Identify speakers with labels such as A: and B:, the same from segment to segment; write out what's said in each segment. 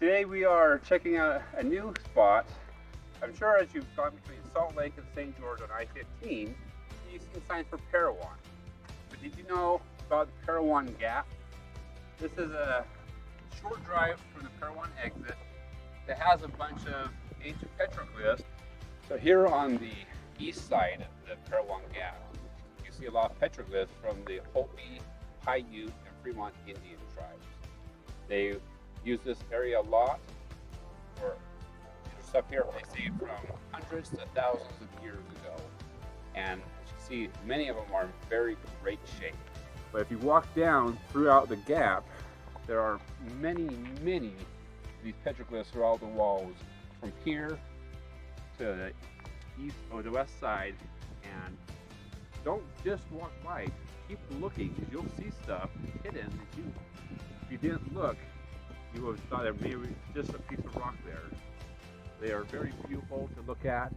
A: Today we are checking out a new spot. I'm sure as you've gone between Salt Lake and St. George on I-15, you've seen signs for Parowan. But did you know about the Parowan Gap? This is a short drive from the Parowan exit that has a bunch of ancient petroglyphs. So here on the east side of the Parowan Gap, you see a lot of petroglyphs from the Hopi, Paiute, and Fremont Indian tribes. They use this area a lot for stuff here, they say, from hundreds to thousands of years ago. And as you see, many of them are in very great shape. But if you walk down throughout the gap, there are many of these petroglyphs throughout the walls, from here to the east or the west side. And don't just walk by, keep looking, because you'll see stuff hidden that if you didn't look, you would have thought there may be just a piece of rock there. They are very beautiful to look at.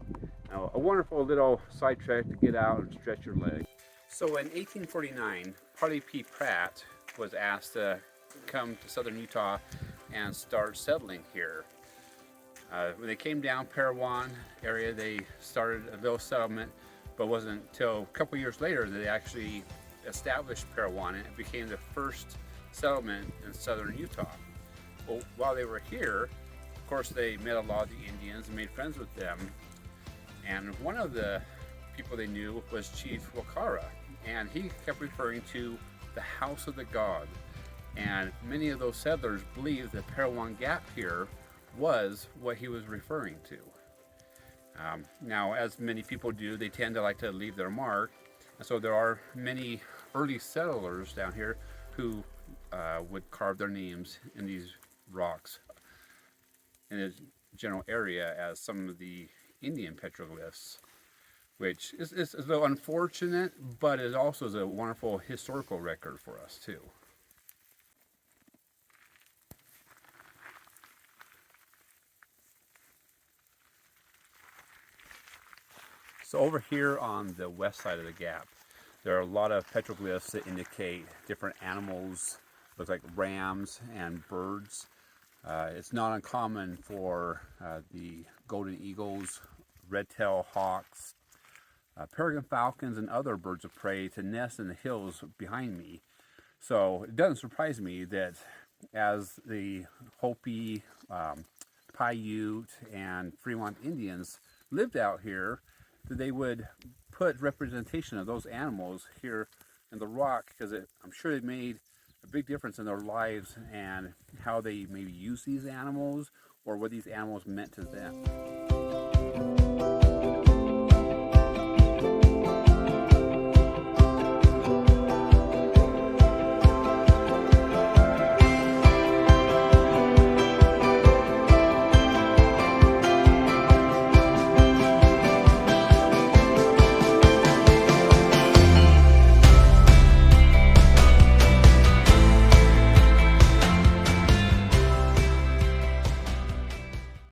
A: Now, a wonderful little side trek to get out and stretch your legs. So in 1849, Parley P. Pratt was asked to come to southern Utah and start settling here. When they came down Parowan area, they started a little settlement, but it wasn't until a couple years later that they actually established Parowan, and it became the first settlement in southern Utah. Well, while they were here, of course, they met a lot of the Indians and made friends with them. And one of the people they knew was Chief Wakara, and he kept referring to the House of the God. And many of those settlers believed that Parowan Gap here was what he was referring to. Now, as many people do, they tend to like to leave their mark. And so there are many early settlers down here who would carve their names in these rocks in a general area as some of the Indian petroglyphs, which is a little unfortunate, but it also is a wonderful historical record for us too. So over here on the west side of the gap, there are a lot of petroglyphs that indicate different animals, looks like rams and birds. It's not uncommon for the golden eagles, red-tailed hawks, peregrine falcons, and other birds of prey to nest in the hills behind me. So it doesn't surprise me that as the Hopi, Paiute, and Fremont Indians lived out here, that they would put representation of those animals here in the rock, because I'm sure it made a big difference in their lives and how they maybe use these animals or what these animals meant to them.